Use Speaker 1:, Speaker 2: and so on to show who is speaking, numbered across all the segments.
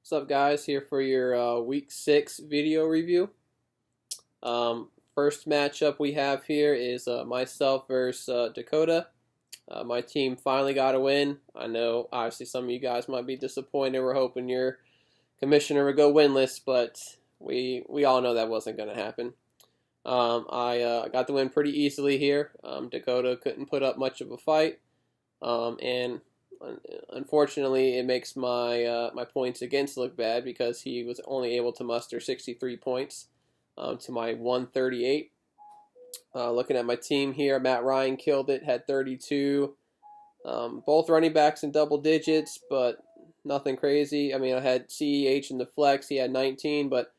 Speaker 1: What's up, guys? Here for your Week 6 video review. First matchup we have here is myself versus Dakota. My team finally got a win. I know, obviously, some of you guys might be disappointed. We're hoping your commissioner would go winless, but we all know that wasn't going to happen. I got the win pretty easily here. Dakota couldn't put up much of a fight, and unfortunately, it makes my points against look bad because he was only able to muster 63 points to my 138. Looking at my team here, Matt Ryan killed it, had 32. Both running backs in double digits, but nothing crazy. I mean, I had CEH in the flex. He had 19, but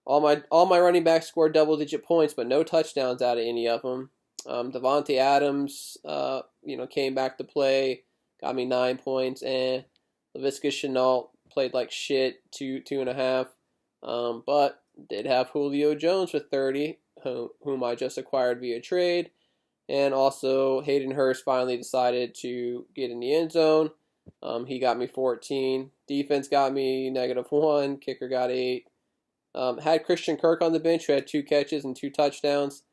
Speaker 1: all my running backs scored double-digit points, but no touchdowns out of any of them. Devontae Adams, came back to play. Got me 9 points, and LaVisca Chenault played like shit, 2.5. But did have Julio Jones with 30, whom I just acquired via trade. And also Hayden Hurst finally decided to get in the end zone. He got me 14. Defense got me -1. Kicker got 8. Had Christian Kirk on the bench, who had 2 catches and 2 touchdowns.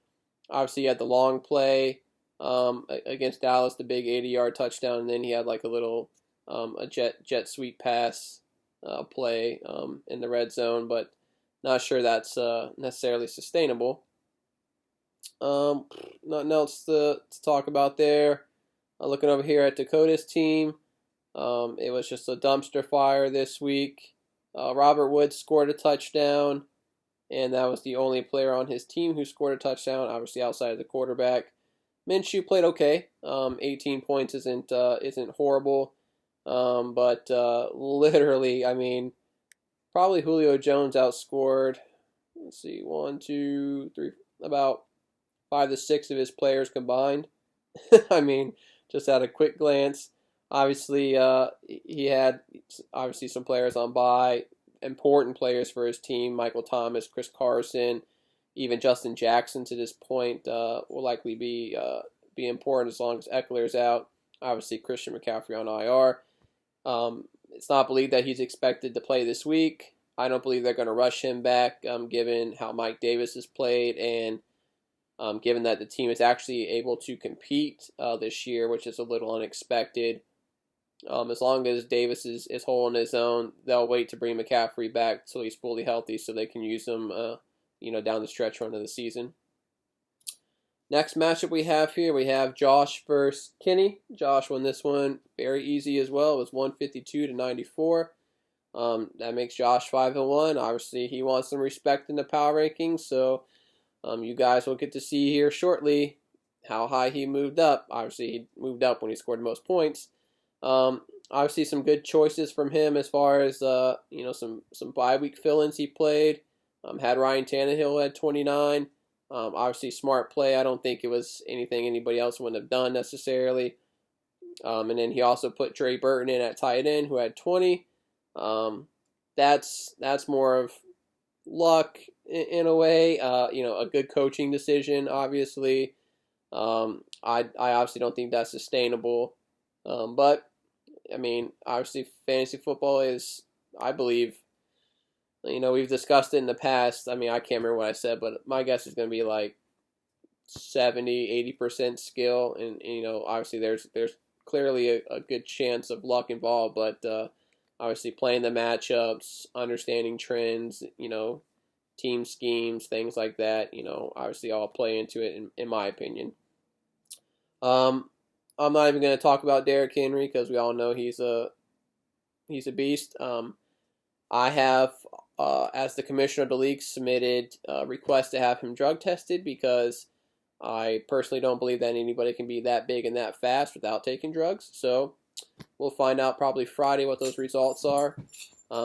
Speaker 1: Obviously, he had the long play against Dallas, the big 80-yard touchdown, and then he had like a little a jet sweep pass play in the red zone, but not sure that's necessarily sustainable. Nothing else to talk about there. Looking over here at Dakota's team, it was just a dumpster fire this week. Robert Woods scored a touchdown, and that was the only player on his team who scored a touchdown, obviously outside of the quarterback. Minshew played okay. 18 points isn't horrible, but literally, I mean, probably Julio Jones outscored. Let's see, 1, 2, 3, about 5 to 6 of his players combined. I mean, just at a quick glance, obviously he had obviously some players on bye, important players for his team: Michael Thomas, Chris Carson. Even Justin Jackson to this point will likely be important as long as Eckler's out. Obviously, Christian McCaffrey on IR. It's not believed that he's expected to play this week. I don't believe they're going to rush him back, given how Mike Davis has played and given that the team is actually able to compete this year, which is a little unexpected. As long as Davis is holding his own, they'll wait to bring McCaffrey back until he's fully healthy so they can use him down the stretch run of the season. Next matchup we have here, we have Josh versus Kenny. Josh won this one very easy as well. It was 152 to 94. That makes Josh 5-1. Obviously, he wants some respect in the power rankings, so you guys will get to see here shortly how high he moved up. Obviously, he moved up when he scored the most points. Obviously, some good choices from him as far as some bye week fill-ins he played. Had Ryan Tannehill at 29. Obviously, smart play. I don't think it was anything anybody else wouldn't have done necessarily. And then he also put Trey Burton in at tight end, who had 20. That's more of luck in a way. A good coaching decision, obviously. I obviously don't think that's sustainable. But, I mean, obviously, fantasy football is, I believe, we've discussed it in the past. I mean, I can't remember what I said, but my guess is going to be like 70-80% skill. And obviously there's clearly a good chance of luck involved, but obviously playing the matchups, understanding trends, team schemes, things like that, obviously all play into it in my opinion. I'm not even going to talk about Derrick Henry because we all know he's a beast. I have, as the commissioner of the league, submitted a request to have him drug tested because I personally don't believe that anybody can be that big and that fast without taking drugs. So we'll find out probably Friday what those results are.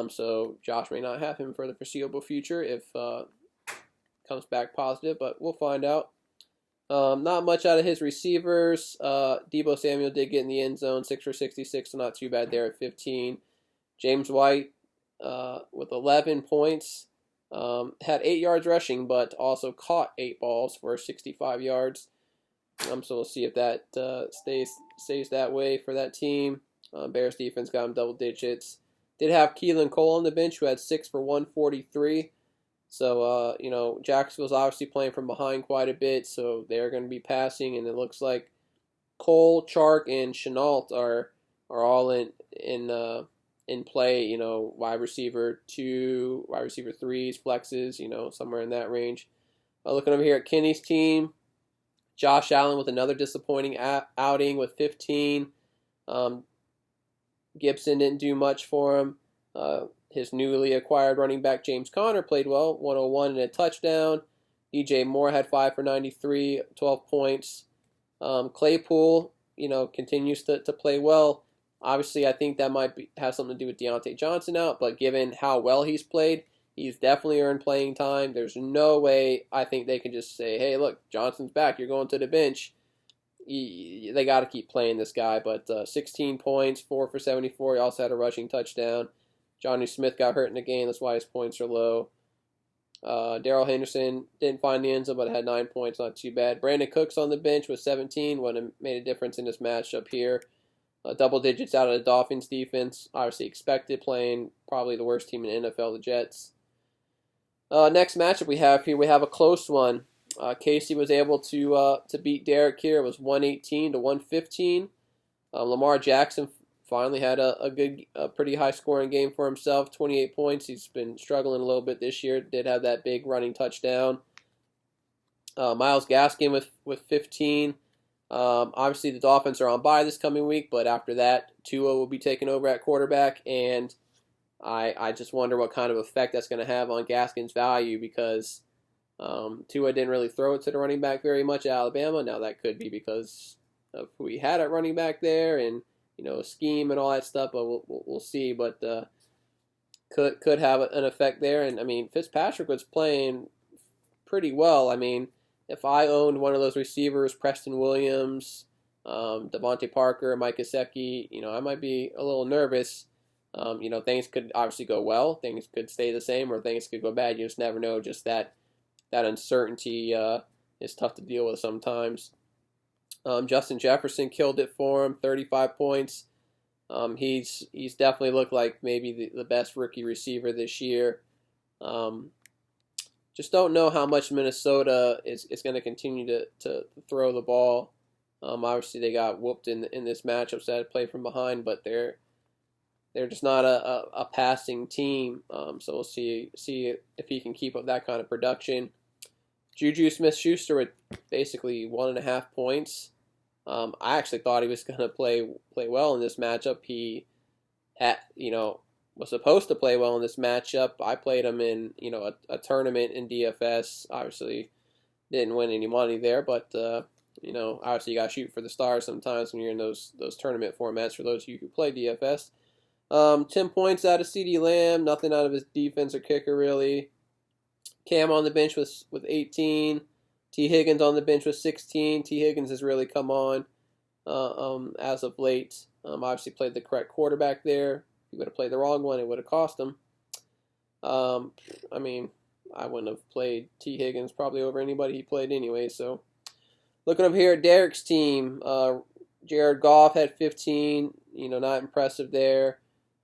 Speaker 1: So Josh may not have him for the foreseeable future if comes back positive, but we'll find out. Not much out of his receivers. Deebo Samuel did get in the end zone, 6 for 66, so not too bad there at 15. James White with 11 points. Had 8 yards rushing, but also caught 8 balls for 65 yards. So we'll see if that stays that way for that team. Bears defense got him double digits. Did have Keelan Cole on the bench, who had 6 for 143. So, Jacksonville's obviously playing from behind quite a bit, so they're going to be passing, and it looks like Cole, Chark, and Chenault are all in play. Wide receiver 2, wide receiver 3s, flexes. Somewhere in that range. Looking over here at Kenny's team, Josh Allen with another disappointing outing with 15. Gibson didn't do much for him. His newly acquired running back James Conner played well, 101 and a touchdown. DJ Moore had 5 for 93, 12 points. Claypool, continues to play well. Obviously, I think that might have something to do with Deontay Johnson out, but given how well he's played, he's definitely earned playing time. There's no way I think they can just say, hey, look, Johnson's back, you're going to the bench. They got to keep playing this guy, but 16 points, 4 for 74. He also had a rushing touchdown. Johnny Smith got hurt in the game, that's why his points are low. Darrell Henderson didn't find the end zone, but had 9 points, not too bad. Brandon Cooks on the bench with 17, wouldn't have made a difference in this matchup here. Double digits out of the Dolphins defense, obviously expected, playing probably the worst team in the NFL, the Jets. Next matchup we have here, we have a close one. Casey was able to beat Derek here. It was 118 to 115. Lamar Jackson finally had a pretty high scoring game for himself, 28 points. He's been struggling a little bit this year. Did have that big running touchdown. Myles Gaskin with 15. Obviously, the Dolphins are on bye this coming week, but after that, Tua will be taking over at quarterback, and I just wonder what kind of effect that's going to have on Gaskin's value, because Tua didn't really throw it to the running back very much at Alabama. Now, that could be because of who he had at running back there, and scheme and all that stuff, but we'll see. But could have an effect there. And I mean, Fitzpatrick was playing pretty well. I mean, if I owned one of those receivers, Preston Williams, Devontae Parker, Mike Gesicki, I might be a little nervous. Things could obviously go well, things could stay the same, or things could go bad. You just never know. Just that uncertainty is tough to deal with sometimes. Justin Jefferson killed it for him, 35 points. He's definitely looked like maybe the best rookie receiver this year. Just don't know how much Minnesota is going to continue to throw the ball. Obviously, they got whooped in this matchup, so they had to play from behind, but they're just not a passing team. So we'll see if he can keep up that kind of production. Juju Smith-Schuster with basically 1.5 points. I actually thought he was going to play well in this matchup. He was supposed to play well in this matchup. I played him in a tournament in DFS. Obviously, didn't win any money there, but obviously you got to shoot for the stars sometimes when you're in those tournament formats. For those of you who play DFS, 10 points out of CeeDee Lamb. Nothing out of his defense or kicker really. Cam on the bench with 18. T. Higgins on the bench with 16. T. Higgins has really come on as of late. Obviously played the correct quarterback there. If he would have played the wrong one, it would have cost him. I mean, I wouldn't have played T. Higgins probably over anybody he played anyway. So looking up here at Derek's team, Jared Goff had 15. Not impressive there.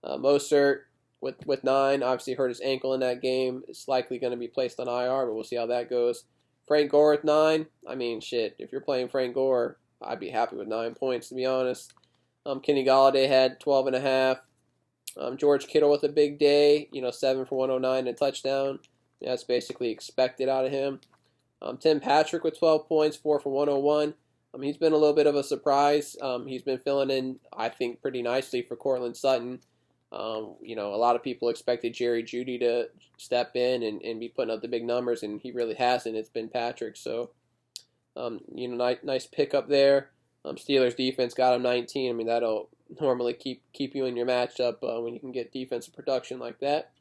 Speaker 1: Mostert with 9, obviously hurt his ankle in that game. It's likely going to be placed on IR, but we'll see how that goes. Frank Gore with 9. I mean, shit, if you're playing Frank Gore, I'd be happy with 9 points, to be honest. Kenny Galladay had 12.5. George Kittle with a big day, 7 for 109 and a touchdown. That's basically expected out of him. Tim Patrick with 12 points, 4 for 101. He's been a little bit of a surprise. He's been filling in, I think, pretty nicely for Cortland Sutton. A lot of people expected Jerry Jeudy to step in and be putting up the big numbers, and he really hasn't. It's been Patrick. So, nice pickup there. Steelers defense got him 19. I mean, that'll normally keep you in your matchup when you can get defensive production like that.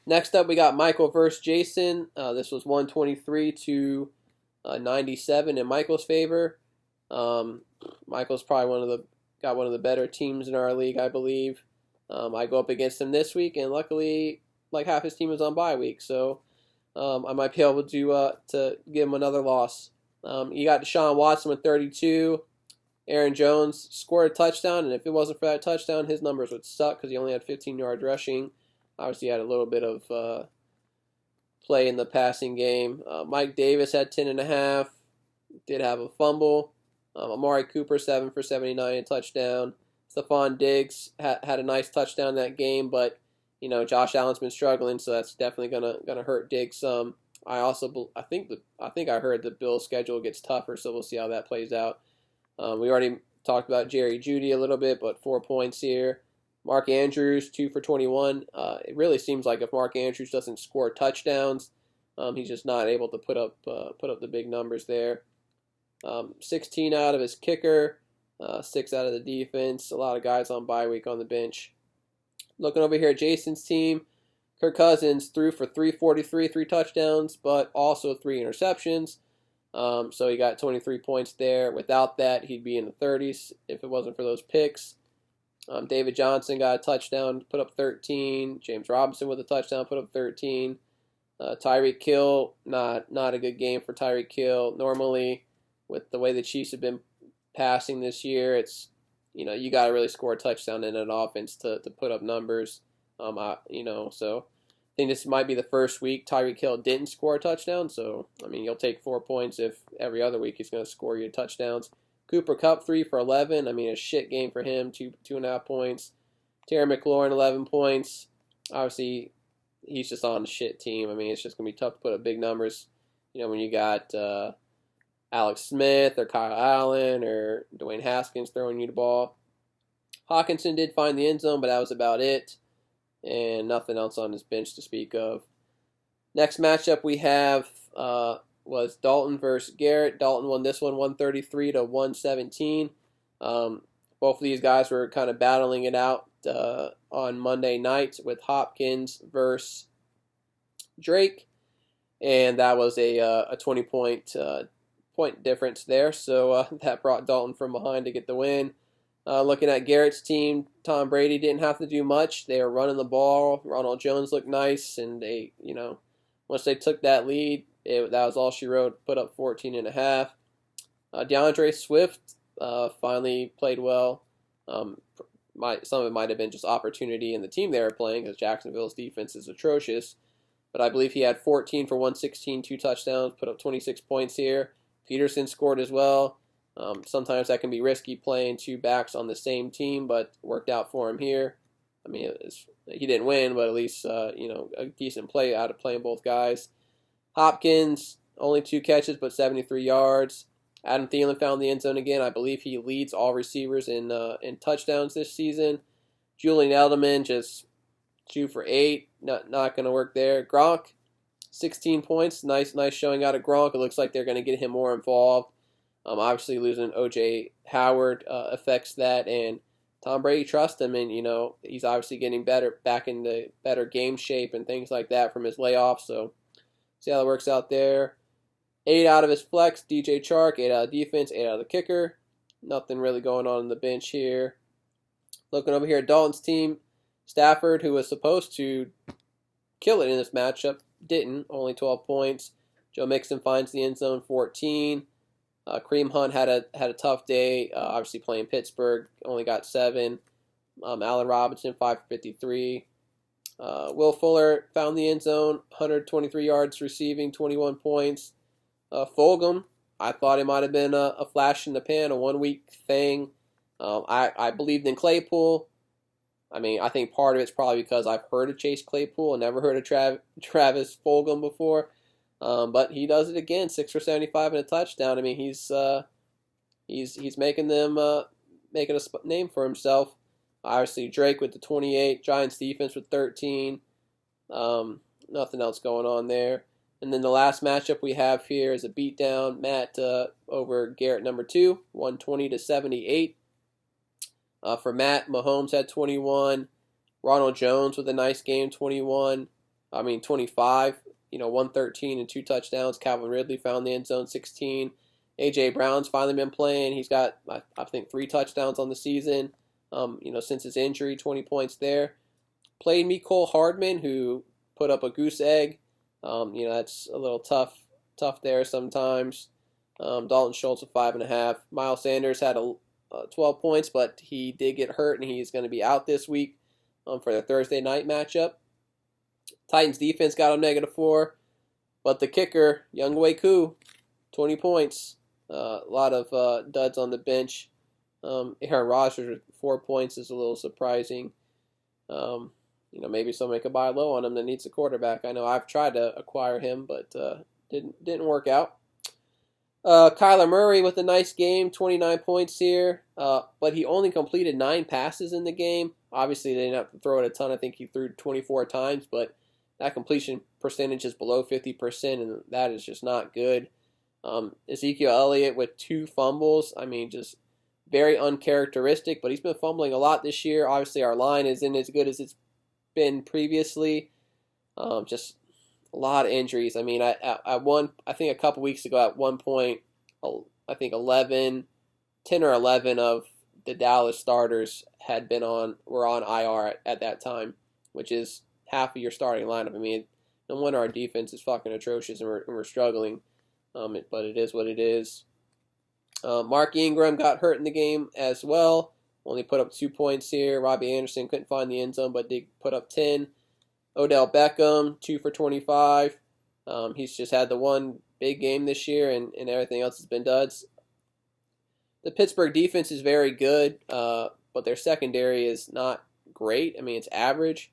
Speaker 1: Next up, we got Michael versus Jason. This was 123 to 97 in Michael's favor. Michael's probably got one of the better teams in our league, I believe. I go up against him this week, and luckily, like half his team is on bye week, so I might be able to give him another loss. You got Deshaun Watson with 32, Aaron Jones scored a touchdown, and if it wasn't for that touchdown, his numbers would suck because he only had 15 yards rushing. Obviously, he had a little bit of play in the passing game. Mike Davis had 10.5. Did have a fumble. Amari Cooper, 7 for 79, a touchdown. Stephon Diggs had a nice touchdown that game, but Josh Allen's been struggling, so that's definitely gonna hurt Diggs some. I think I heard the Bills' schedule gets tougher, so we'll see how that plays out. We already talked about Jerry Jeudy a little bit, but 4 points here. Mark Andrews, 2 for 21. It really seems like if Mark Andrews doesn't score touchdowns, he's just not able to put up the big numbers there. 16 out of his kicker, 6 out of the defense. A lot of guys on bye week on the bench. Looking over here at Jason's team, Kirk Cousins threw for 343, 3 touchdowns, but also 3 interceptions. So he got 23 points there. Without that, he'd be in the 30s if it wasn't for those picks. David Johnson got a touchdown, put up 13. James Robinson with a touchdown, put up 13. Tyreek Hill, not a good game for Tyreek Hill. Normally, with the way the Chiefs have been passing this year, it's you got to really score a touchdown in an offense to put up numbers. So I think this might be the first week Tyreek Hill didn't score a touchdown. So you'll take 4 points if every other week he's going to score you touchdowns. Cooper Kupp 3 for 11. A shit game for him. 2.5 points. Terry McLaurin 11 points. Obviously, he's just on a shit team. It's just going to be tough to put up big numbers. When you got Alex Smith or Kyle Allen or Dwayne Haskins throwing you the ball. Hawkinson did find the end zone, but that was about it. And nothing else on his bench to speak of. Next matchup we have was Dalton versus Garrett. Dalton won this one 133 to 117. Both of these guys were kind of battling it out on Monday night with Hopkins versus Drake. And that was a 20-point difference there. So that brought Dalton from behind to get the win. Looking at Garrett's team, Tom Brady didn't have to do much. They were running the ball. Ronald Jones looked nice, and they, once they took that lead, that was all she wrote. Put up 14.5. DeAndre Swift finally played well. Some of it might have been just opportunity in the team they were playing because Jacksonville's defense is atrocious. But I believe he had 14 for 116, 2 touchdowns, put up 26 points here. Peterson scored as well. Sometimes that can be risky playing 2 backs on the same team, but worked out for him here. He didn't win, but at least a decent play out of playing both guys. Hopkins, only 2 catches, but 73 yards. Adam Thielen found the end zone again. I believe he leads all receivers in touchdowns this season. Julian Edelman just 2 for 8. Not going to work there. Gronk, 16 points. Nice showing out of Gronk. It looks like they're going to get him more involved. Obviously, losing O.J. Howard affects that, and Tom Brady trusts him, and he's obviously getting back into better game shape and things like that from his layoff. So, see how that works out there. 8 out of his flex, DJ Chark. 8 out of defense, 8 out of the kicker. Nothing really going on the bench here. Looking over here at Dalton's team, Stafford, who was supposed to kill it in this matchup, didn't. Only 12 points. Joe Mixon finds the end zone, 14. Kareem Hunt had a tough day, obviously playing Pittsburgh, only got 7. Allen Robinson, 5 for 53. Will Fuller found the end zone, 123 yards receiving, 21 points. Fulgham, I thought it might have been a flash in the pan, a 1-week thing. I believed in Claypool. I think part of it's probably because I've heard of Chase Claypool and never heard of Travis Fulgham before. But he does it again, 6 for 75 and a touchdown. He's making them making a name for himself. Obviously, Drake with the 28, Giants defense with 13. Nothing else going on there. And then the last matchup we have here is a beatdown. Matt over Garrett number 2, 120 to 78. For Matt, Mahomes had 21. Ronald Jones with a nice game, 25. 113 and 2 touchdowns. Calvin Ridley found the end zone, 16. A.J. Brown's finally been playing. He's got, I think, 3 touchdowns on the season. Since his injury, 20 points there. Played Mecole Hardman, who put up a goose egg. That's a little tough there sometimes. Dalton Schultz with 5.5. Miles Sanders had 12 points, but he did get hurt, and he's going to be out this week for the Thursday night matchup. Titans defense got him -4, but the kicker, Younghoe Koo, 20 points. A lot of duds on the bench. Aaron Rodgers with 4 points is a little surprising. Maybe somebody could buy low on him that needs a quarterback. I know I've tried to acquire him, but didn't work out. Kyler Murray with a nice game, 29 points here, but he only completed 9 passes in the game. Obviously, they didn't have to throw it a ton. I think he threw 24 times, but that completion percentage is below 50%, and that is just not good. Ezekiel Elliott with 2 fumbles. I mean, just very uncharacteristic, but he's been fumbling a lot this year. Obviously, our line isn't as good as it's been previously. Just a lot of injuries. I mean, I think a couple weeks ago at one point, I think 10 or 11 of the Dallas starters were on IR at that time, which is half of your starting lineup. I mean, no wonder our defense is fucking atrocious and we're struggling. But it is what it is. Mark Ingram got hurt in the game as well. Only put up 2 points here. Robbie Anderson couldn't find the end zone, but did put up 10. Odell Beckham, 2 for 25. He's just had the one big game this year, and everything else has been duds. The Pittsburgh defense is very good, but their secondary is not great. I mean, it's average.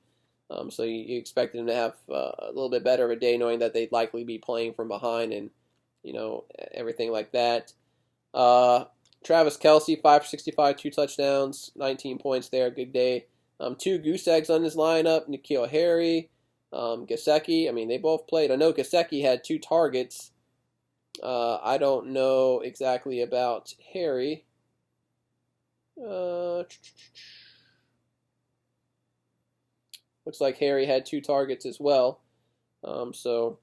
Speaker 1: So you expect them to have a little bit better of a day, knowing that they'd likely be playing from behind and everything like that. Travis Kelce, 5 for 65, 2 touchdowns, 19 points there, good day. 2 goose eggs on his lineup, N'Keal Harry, Gesicki. I mean, they both played. I know Gesicki had 2 targets. I don't know exactly about Harry. Looks like Harry had 2 targets as well. So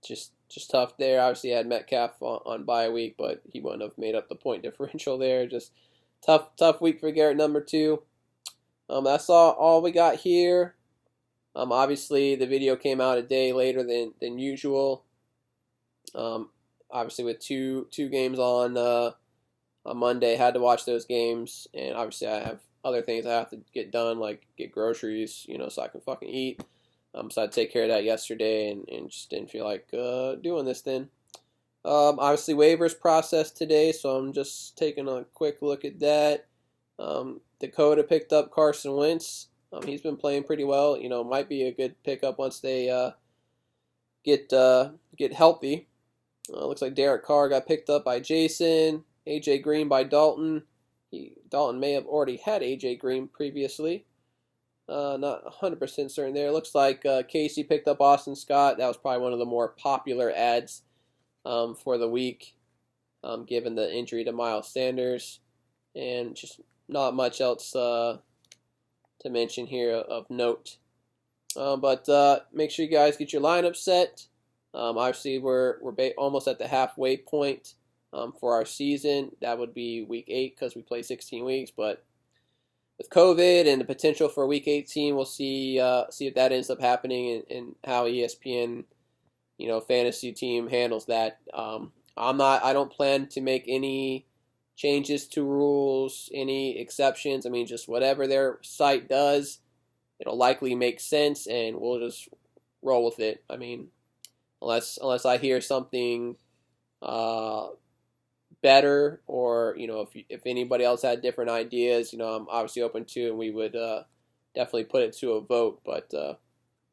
Speaker 1: just tough there. Obviously, had Metcalf on bye week, but he wouldn't have made up the point differential there. Just tough week for Garrett number 2. That's all we got here. Obviously, the video came out a day later than usual. Obviously, with two games on Monday, had to watch those games, and obviously I have other things I have to get done, like get groceries, so I can fucking eat. So I had to take care of that yesterday, and just didn't feel like doing this then. Obviously, waivers processed today, so I'm just taking a quick look at that. Dakota picked up Carson Wentz. He's been playing pretty well. Might be a good pickup once they get healthy. Looks like Derek Carr got picked up by Jason. AJ Green by Dalton. Dalton may have already had AJ Green previously. Not 100% certain there. Looks like Casey picked up Austin Scott. That was probably one of the more popular ads for the week, given the injury to Miles Sanders. And just not much else to mention here of note. But make sure you guys get your lineup set. Obviously, we're almost at the halfway point for our season. That would be week 8 because we play 16 weeks. But with COVID and the potential for week 18, we'll see if that ends up happening and how ESPN, fantasy team handles that. I don't plan to make any changes to rules, any exceptions. I mean, just whatever their site does, it'll likely make sense, and we'll just roll with it. I mean, unless I hear something better, or if anybody else had different ideas, I'm obviously open to, and we would definitely put it to a vote. But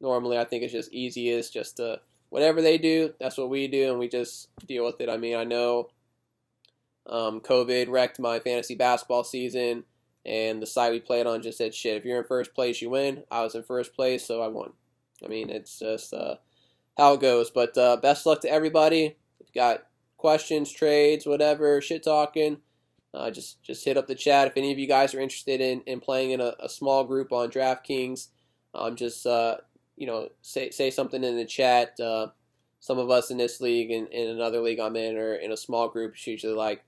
Speaker 1: normally, I think it's just easiest just to whatever they do, that's what we do, and we just deal with it. I mean, I know COVID wrecked my fantasy basketball season, and the site we played on just said, shit, if you're in first place, you win. I was in first place, so I won. I mean, it's just how it goes. But best luck to everybody. If you got questions, trades, whatever, shit talking, just hit up the chat. If any of you guys are interested in playing in a small group on DraftKings, just say something in the chat. Some of us in this league and in another league I'm in are in a small group. It's usually like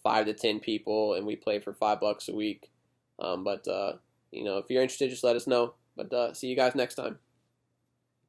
Speaker 1: 5 to 10 people, and we play for $5 a week. But if you're interested, just let us know. But see you guys next time.